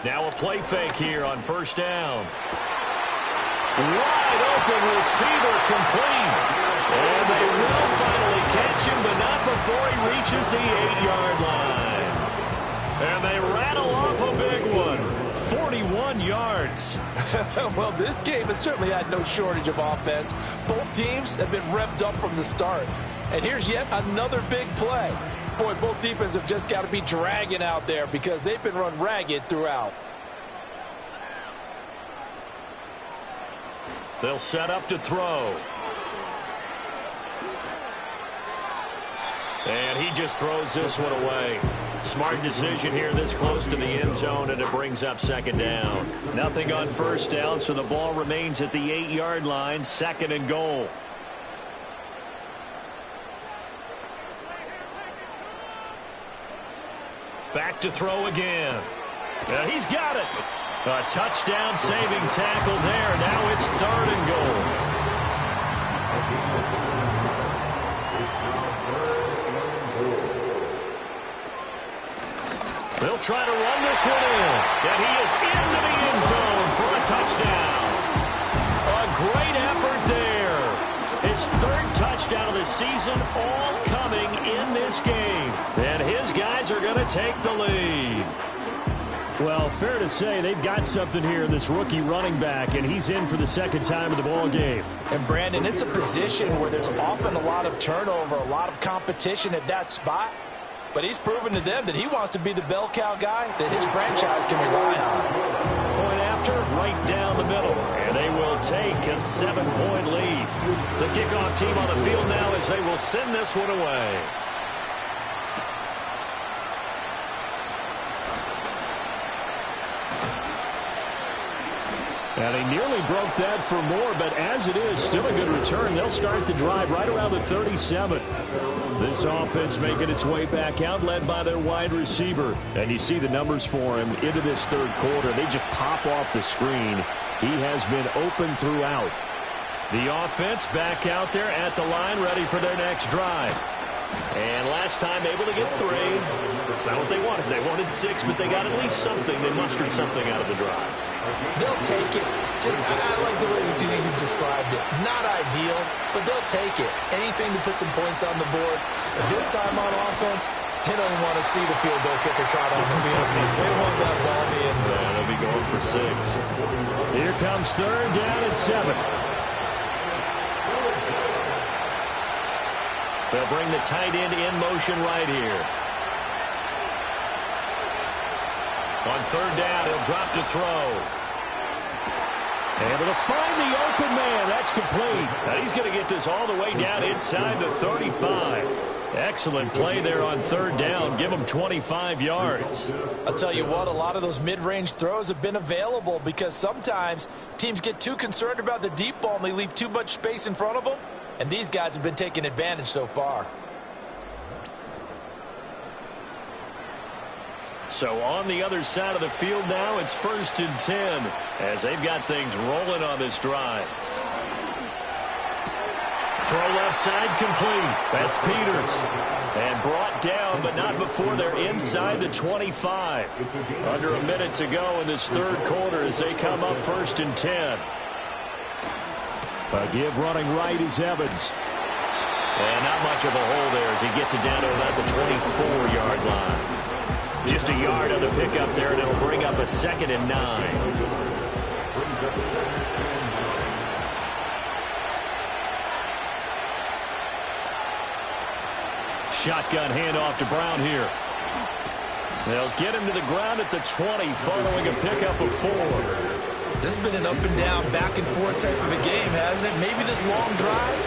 Now a play fake here on first down. Wide open receiver complete. And they will finally catch him, but not before he reaches the 8-yard line. And they rattle off a big one. 41 yards. Well, this game has certainly had no shortage of offense. Both teams have been revved up from the start. And here's yet another big play. Boy, both defenses have just got to be dragging out there, because they've been run ragged throughout. They'll set up to throw. And he just throws this one away. Smart decision here this close to the end zone, and it brings up second down. Nothing on first down, so the ball remains at the 8-yard line, 2nd and goal. Back to throw again. He's got it. A touchdown saving tackle there. Now it's 3rd and goal. They'll try to run this one in. And he is into the end zone for a touchdown. A great effort there. His 3rd touchdown of the season, all coming in this game. And his guys are going to take the lead. Well, fair to say they've got something here in this rookie running back, and he's in for the 2nd time of the ball game. And, Brandon, it's a position where there's often a lot of turnover, a lot of competition at that spot. But he's proven to them that he wants to be the bell cow guy that his franchise can rely on. Point after center right down the middle. And they will take a 7-point lead. The kickoff team on the field now as they will send this one away. And he nearly broke that for more, but as it is, still a good return. They'll start the drive right around the 37. This offense making its way back out, led by their wide receiver. And you see the numbers for him into this third quarter. They just pop off the screen. He has been open throughout. The offense back out there at the line, ready for their next drive. And last time able to get 3. That's not what they wanted. They wanted 6, but they got at least something. They mustered something out of the drive. They'll take it. I like the way you described it. Not ideal, but they'll take it. Anything to put some points on the board. But this time on offense, they don't want to see the field goal kicker trot on the field. They want that ball in the end zone. Yeah, they'll be going for 6. Here comes third down and 7. They'll bring the tight end in motion right here. On third down, he'll drop to throw. Able to find the open man. That's complete. And he's going to get this all the way down inside the 35. Excellent play there on third down. Give him 25 yards. I'll tell you what, a lot of those mid-range throws have been available because sometimes teams get too concerned about the deep ball and they leave too much space in front of them. And these guys have been taking advantage so far. So on the other side of the field now, it's 1st and 10 as they've got things rolling on this drive. Throw left side complete. That's Peters. And brought down, but not before they're inside the 25. Under a minute to go in this third quarter as they come up 1st and 10. A give running right is Evans. And not much of a hole there as he gets it down to about the 24-yard line. Just a yard on the pickup there, and it'll bring up a 2nd and 9. Shotgun handoff to Brown here. They'll get him to the ground at the 20 following a pickup of 4. This has been an up and down, back and forth type of a game, hasn't it? Maybe this long drive,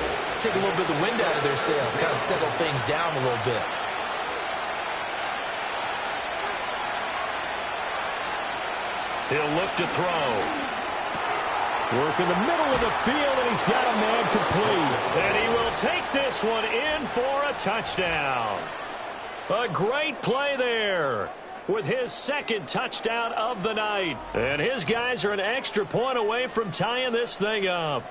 take a little bit of the wind out of their sails, kind of settle things down a little bit. He'll look to throw. Work in the middle of the field, and he's got a man complete. And he will take this one in for a touchdown. A great play there with his 2nd touchdown of the night. And his guys are an extra point away from tying this thing up.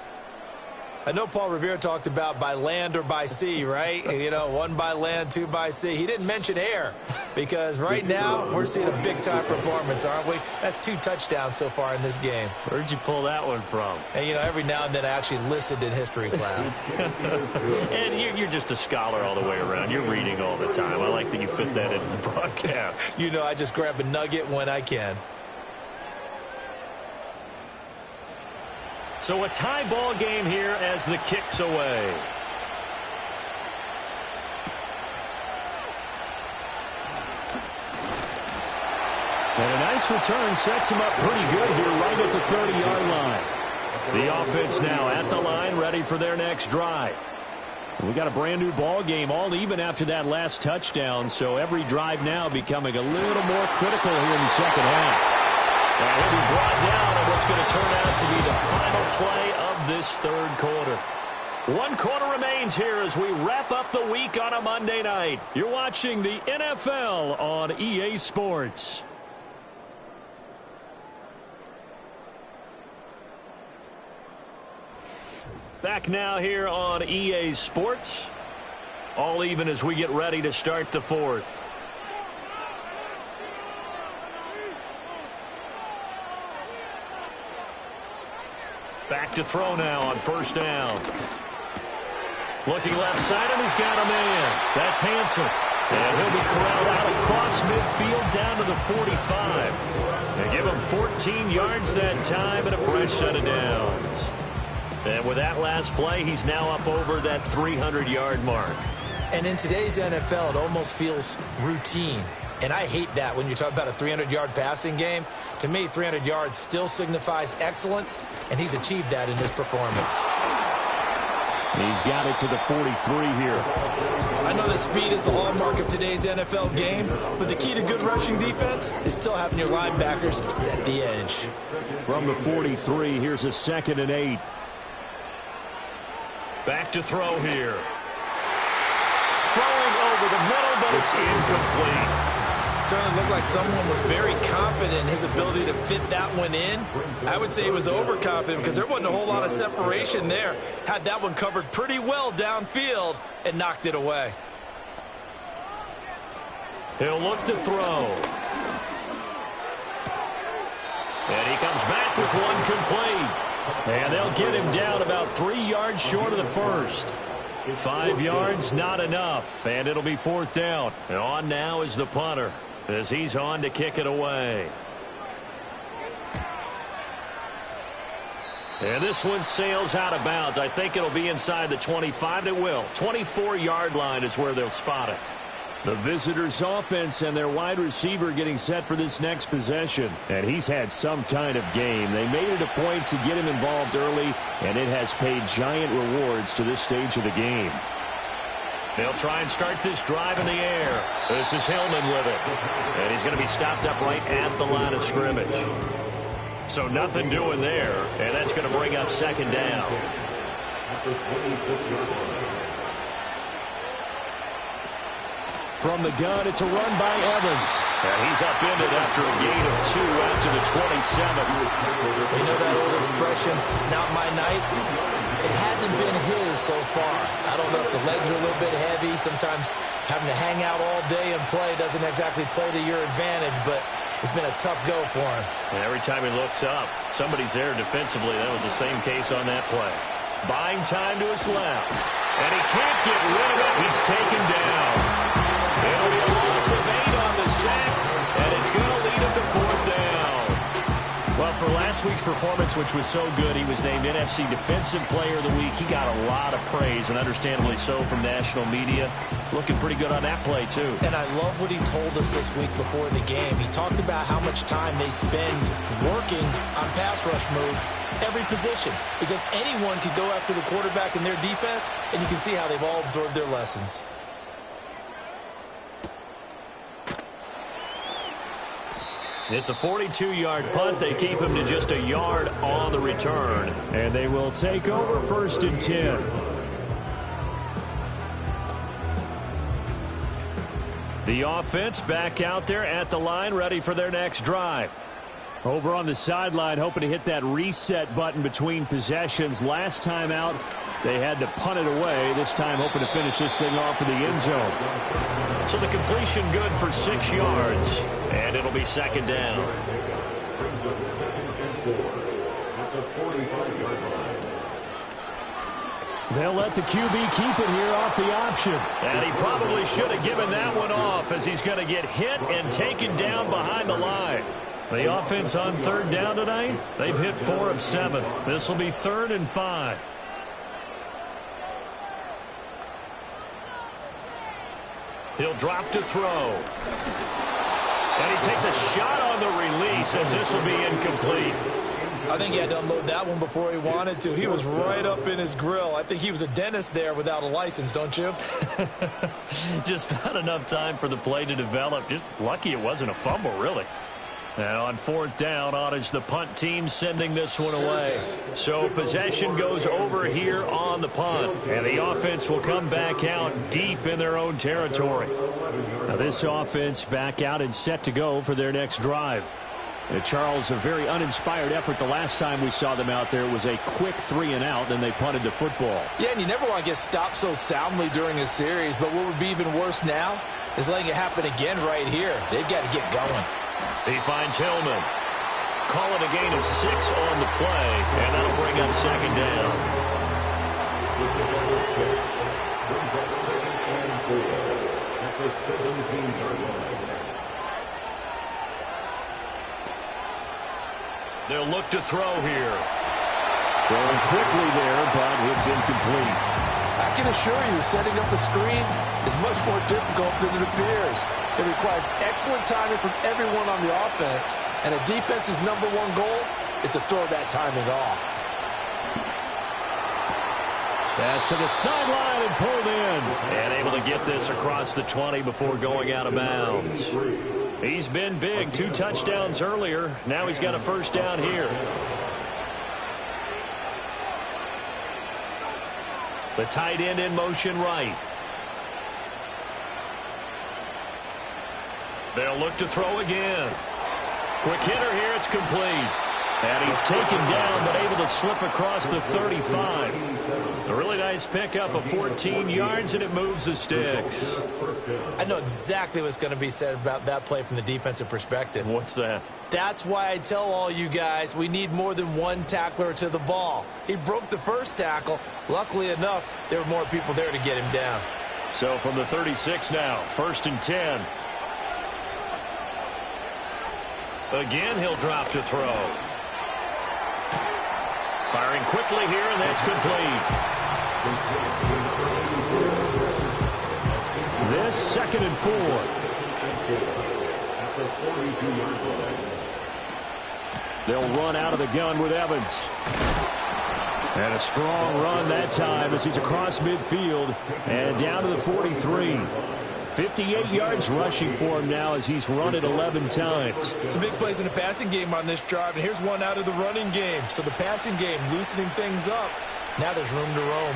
I know Paul Revere talked about by land or by sea, right? You know, 1 by land, 2 by sea. He didn't mention air because right now we're seeing a big-time performance, aren't we? That's 2 touchdowns so far in this game. Where'd you pull that one from? And, you know, every now and then I actually listened in history class. And you're just a scholar all the way around. You're reading all the time. I like that you fit that into the broadcast. You know, I just grab a nugget when I can. So a tie ball game here as the kick's away. And a nice return sets him up pretty good here right at the 30-yard line. The offense now at the line, ready for their next drive. We got a brand new ball game, all even after that last touchdown, so every drive now becoming a little more critical here in the second half. And he'll be brought down on what's going to turn out to be the final play of this third quarter. 1 quarter remains here as we wrap up the week on a Monday night. You're watching the NFL on EA Sports. Back now here on EA Sports. All even as we get ready to start the fourth. Back to throw now on 1st down. Looking left side, and he's got a man. That's Hanson. And he'll be corralled out across midfield down to the 45. They give him 14 yards that time and a fresh set of downs. And with that last play, he's now up over that 300-yard mark. And in today's NFL, it almost feels routine. And I hate that when you talk about a 300-yard passing game. To me, 300 yards still signifies excellence, and he's achieved that in this performance. He's got it to the 43 here. I know that speed is the hallmark of today's NFL game, but the key to good rushing defense is still having your linebackers set the edge. From the 43, here's a 2nd and 8. Back to throw here. Throwing over the middle, but it's incomplete. Certainly looked like someone was very confident in his ability to fit that one in. I would say he was overconfident because there wasn't a whole lot of separation there. Had that one covered pretty well downfield and knocked it away. He'll look to throw. And he comes back with one complete. And they'll get him down about 3 yards short of the first. 5 yards, not enough. And it'll be 4th down. And on now is the punter as he's on to kick it away. And this one sails out of bounds. I think it'll be inside the 25. It will. 24-yard line is where they'll spot it. The visitors' offense and their wide receiver getting set for this next possession. And he's had some kind of game. They made it a point to get him involved early, and it has paid giant rewards to this stage of the game. They'll try and start this drive in the air. This is Hillman with it. And he's going to be stopped up right at the line of scrimmage. So nothing doing there, and that's going to bring up 2nd down. From the gun, it's a run by Evans. And he's upended after a gain of 2 out to the 27. You know that old expression, it's not my night? It hasn't been his so far. I don't know if the legs are a little bit heavy. Sometimes having to hang out all day and play doesn't exactly play to your advantage, but it's been a tough go for him. And every time he looks up, somebody's there defensively. That was the same case on that play. Buying time to his left. And he can't get rid of it. He's taken down. It'll be a loss of 8 on the sack, and it's going to lead him to 4th down. Well, for last week's performance, which was so good, he was named NFC Defensive Player of the Week. He got a lot of praise, and understandably so, from national media. Looking pretty good on that play, too. And I love what he told us this week before the game. He talked about how much time they spend working on pass rush moves, every position, because anyone could go after the quarterback in their defense, and you can see how they've all absorbed their lessons. It's a 42-yard punt. They keep him to just a yard on the return. And they will take over 1st and 10. The offense back out there at the line, ready for their next drive. Over on the sideline, hoping to hit that reset button between possessions. Last time out, they had to punt it away. This time, hoping to finish this thing off in the end zone. So the completion good for 6 yards. And it'll be 2nd down. They'll let the QB keep it here off the option. And he probably should have given that one off, as he's going to get hit and taken down behind the line. The offense on 3rd down tonight, they've hit 4 of 7. This will be 3rd and 5. He'll drop to throw. And he takes a shot on the release, as this will be incomplete. I think he had to unload that one before he wanted to. He was right up in his grill. I think he was a dentist there without a license, don't you? Just not enough time for the play to develop. Just lucky it wasn't a fumble, really. And on 4th down, on is the punt team sending this one away. So possession goes over here on the punt. And the offense will come back out deep in their own territory. Now this offense back out and set to go for their next drive. And Charles, a very uninspired effort the last time we saw them out there. It was a quick 3 and out, then they punted the football. Yeah, and you never want to get stopped so soundly during a series. But what would be even worse now is letting it happen again right here. They've got to get going. He finds Hillman. Call it a gain of 6 on the play, and that'll bring up 2nd down. They'll look to throw here. Throwing quickly there, but it's incomplete. I can assure you, setting up a screen is much more difficult than it appears. It requires excellent timing from everyone on the offense, and a defense's number one goal is to throw that timing off. Pass to the sideline and pulled in. And able to get this across the 20 before going out of bounds. He's been big. 2 touchdowns earlier. Now he's got a first down here. The tight end in motion right. They'll look to throw again. Quick hitter here. It's complete. And he's taken down, but able to slip across the 35. A really nice pickup of 14 yards, and it moves the sticks. I know exactly what's going to be said about that play from the defensive perspective. What's that? That's why I tell all you guys we need more than one tackler to the ball. He broke the first tackle. Luckily enough, there were more people there to get him down. So from the 36 now, 1st and 10. Again, he'll drop to throw. Firing quickly here, and that's complete. This 2nd and 4. They'll run out of the gun with Evans. And a strong run that time as he's across midfield and down to the 43. 58 yards rushing for him now as he's run it 11 times. Some big plays in the passing game on this drive, and here's one out of the running game. So the passing game loosening things up. Now there's room to roam.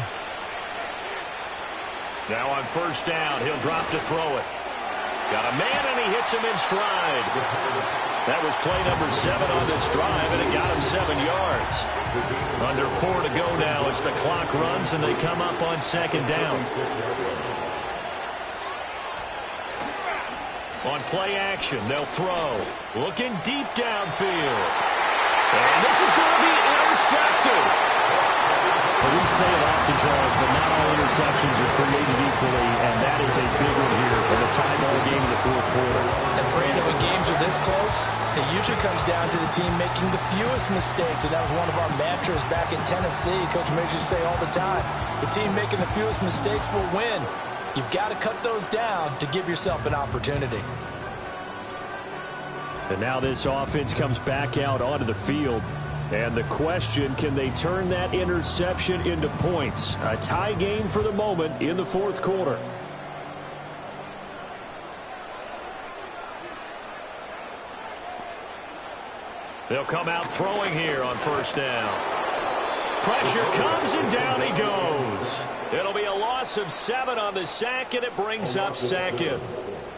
Now on 1st down, he'll drop to throw it. Got a man, and he hits him in stride. That was play number 7 on this drive, and it got him 7 yards. Under 4 to go now as the clock runs, and they come up on 2nd down. On play action, they'll throw. Looking deep downfield. And this is going to be intercepted. Well, we say it often, Charles, but not all interceptions are created equally, and that is a big one here in the tie-ball game in the 4th quarter. And Brandon, when games are this close, it usually comes down to the team making the fewest mistakes, and that was one of our mantras back in Tennessee. Coach Majors used to say all the time, the team making the fewest mistakes will win. You've got to cut those down to give yourself an opportunity. And now this offense comes back out onto the field. And the question, can they turn that interception into points? A tie game for the moment in the 4th quarter. They'll come out throwing here on 1st down. Pressure comes, and down he goes. It'll be a loss of 7 on the sack, and it brings up 2nd.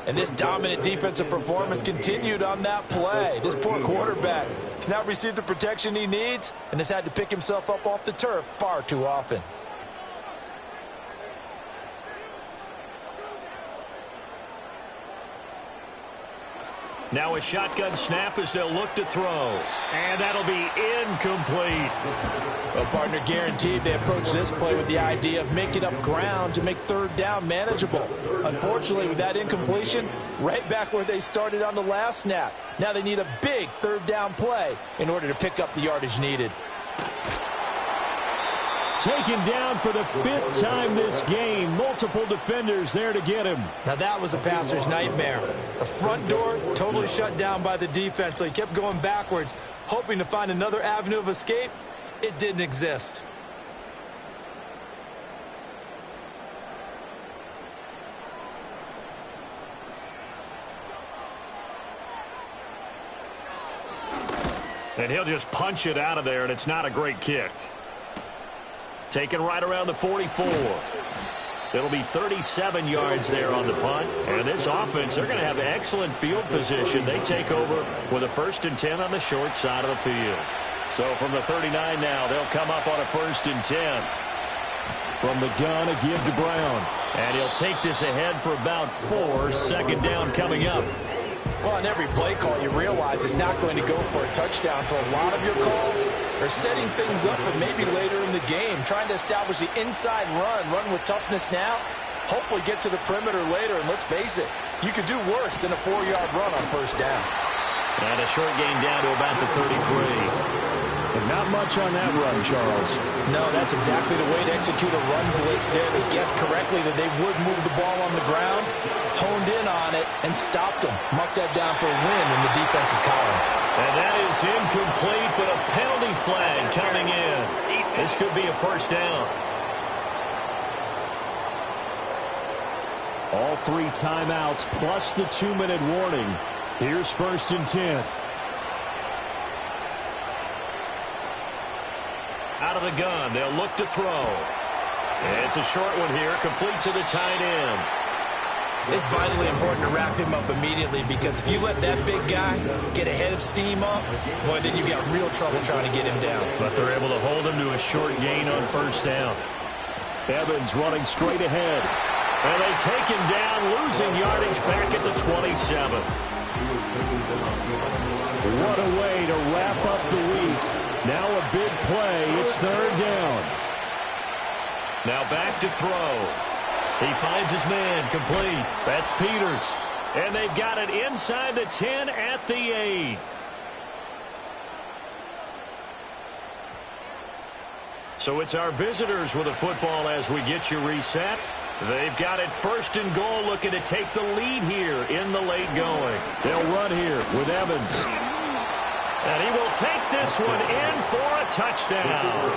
And this dominant defensive performance continued on that play. This poor quarterback has not received the protection he needs and has had to pick himself up off the turf far too often. Now a shotgun snap as they'll look to throw. And that'll be incomplete. Well, partner, guaranteed they approach this play with the idea of making up ground to make 3rd down manageable. Unfortunately, with that incompletion, right back where they started on the last snap. Now they need a big 3rd down play in order to pick up the yardage needed. Taken down for the 5th time this game. Multiple defenders there to get him. Now that was a passer's nightmare. The front door totally shut down by the defense, so he kept going backwards, hoping to find another avenue of escape. It didn't exist. And he'll just punch it out of there, and it's not a great kick. Taken right around the 44. It'll be 37 yards there on the punt. And this offense, they're going to have excellent field position. They take over with a 1st and 10 on the short side of the field. So from the 39 now, they'll come up on a 1st and 10. From the gun, a give to Brown. And he'll take this ahead for about 4. 2nd down coming up. Well, on every play call, you realize it's not going to go for a touchdown. So a lot of your calls are setting things up for maybe later in the game, trying to establish the inside run with toughness now, hopefully get to the perimeter later. And let's face it, you could do worse than a 4-yard run on 1st down. And a short gain down to about the 33. But not much on that run, Charles. No, that's exactly the way to execute a run blitz there. They guessed correctly that they would move the ball on the ground, honed in on it, and stopped them. Marked that down for a win in the defense's column. And that is incomplete, but a penalty flag coming in. This could be a first down. All 3 timeouts plus the 2-minute warning. Here's 1st and 10. Out of the gun, they'll look to throw. It's a short one here, complete to the tight end. It's vitally important to wrap him up immediately, because if you let that big guy get a head of steam up, boy, then you've got real trouble trying to get him down. But they're able to hold him to a short gain on 1st down. Evans running straight ahead. And they take him down, losing yardage back at the 27. What a way to wrap up the week. Now a big play. It's 3rd down. Now back to throw. He finds his man, complete. That's Peters. And they've got it inside the 10 at the 8. So it's our visitors with the football as we get you reset. They've got it 1st and goal, looking to take the lead here in the late going. They'll run here with Evans. And he will take this one in for a touchdown.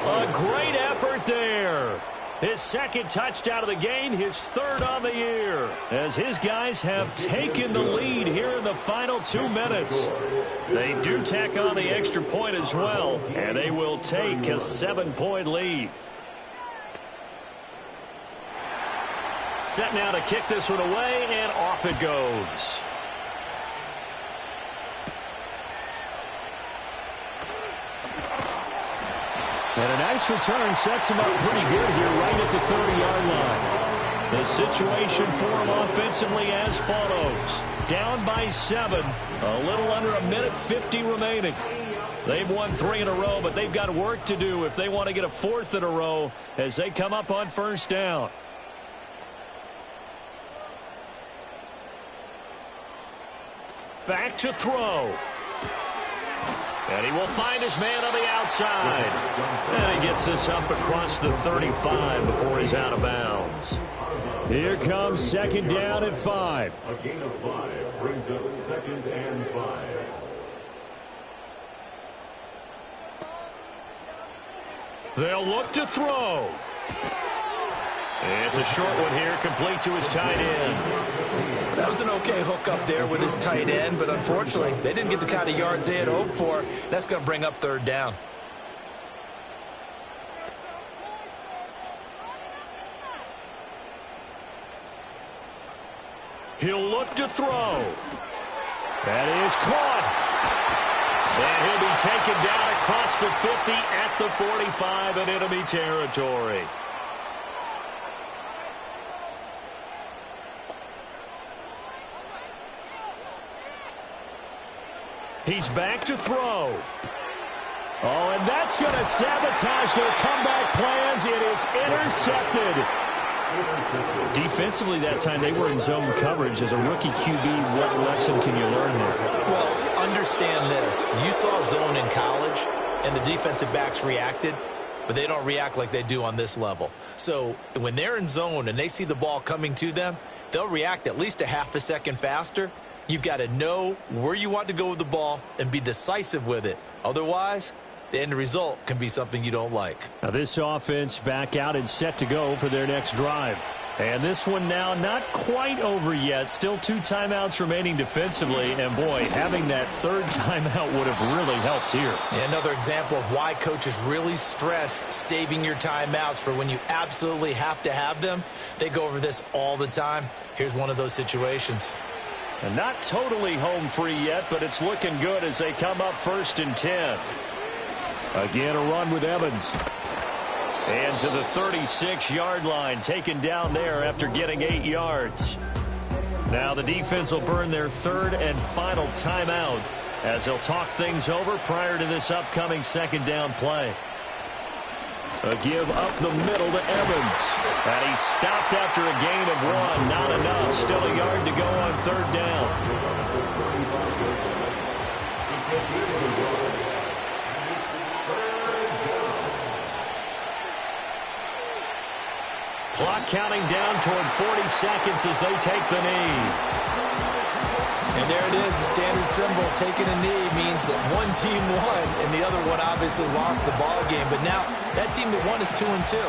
A great effort there. His 2nd touchdown of the game, his 3rd on the year, as his guys have taken the lead here in the final 2 minutes. They do tack on the extra point as well, and they will take a 7-point lead. Set now to kick this one away, and off it goes. And a nice return sets him up pretty good here right at the 30-yard line. The situation for him offensively as follows. Down by 7, a little under a minute 50 remaining. They've won 3 in a row, but they've got work to do if they want to get a 4th in a row as they come up on 1st down. Back to throw. And he will find his man on the outside. And he gets this up across the 35 before he's out of bounds. Here comes 2nd down at 5. A gain of 5 brings up 2nd and 5. They'll look to throw. It's a short one here, complete to his tight end. That was an okay hook up there with his tight end, but unfortunately, they didn't get the kind of yards they had hoped for. That's going to bring up 3rd down. He'll look to throw. That is caught. And he'll be taken down across the 50 at the 45 in enemy territory. He's back to throw. Oh, and that's going to sabotage their comeback plans. It is intercepted. Defensively that time, they were in zone coverage. As a rookie QB, what lesson can you learn there? Well, understand this. You saw zone in college, and the defensive backs reacted, but they don't react like they do on this level. So when they're in zone and they see the ball coming to them, they'll react at least a half a second faster. You've got to know where you want to go with the ball and be decisive with it. Otherwise, the end result can be something you don't like. Now this offense back out and set to go for their next drive. And this one now not quite over yet. Still 2 timeouts remaining defensively. And, boy, having that 3rd timeout would have really helped here. Another example of why coaches really stress saving your timeouts for when you absolutely have to have them. They go over this all the time. Here's one of those situations. And not totally home free yet, but it's looking good as they come up 1st and 10. Again, a run with Evans. And to the 36-yard line, taken down there after getting 8 yards. Now the defense will burn their 3rd and final timeout as they'll talk things over prior to this upcoming 2nd down play. A give up the middle to Evans. And he stopped after a gain of 1. Not enough. Still a yard to go on 3rd down. Clock counting down toward 40 seconds as they take the knee. And there it is, the standard symbol. Taking a knee means that one team won, and the other one obviously lost the ball game. But now that team that won is 2-2.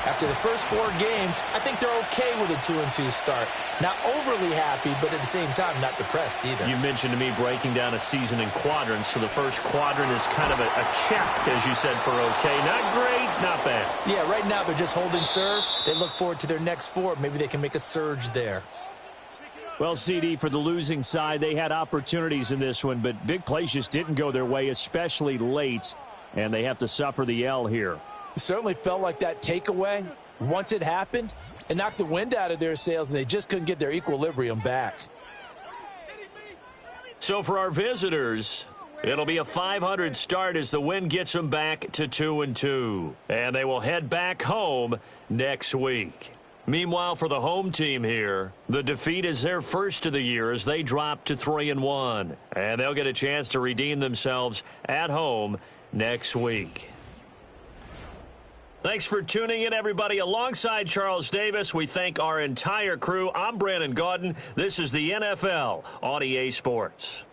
After the first 4 games, I think they're okay with a 2-2 start. Not overly happy, but at the same time, not depressed either. You mentioned to me breaking down a season in quadrants. So the first quadrant is kind of a check, as you said, for okay. Not great, not bad. Yeah, right now they're just holding serve. They look forward to their next 4. Maybe they can make a surge there. Well, CD, for the losing side, they had opportunities in this one, but big plays just didn't go their way, especially late, and they have to suffer the L here. It certainly felt like that takeaway, once it happened, it knocked the wind out of their sails, and they just couldn't get their equilibrium back. So for our visitors, it'll be a 500 start as the win gets them back to 2-2, and they will head back home next week. Meanwhile, for the home team here, the defeat is their first of the year as they drop to 3-1. And they'll get a chance to redeem themselves at home next week. Thanks for tuning in, everybody. Alongside Charles Davis, we thank our entire crew. I'm Brandon Gaudin. This is the NFL on EA Sports.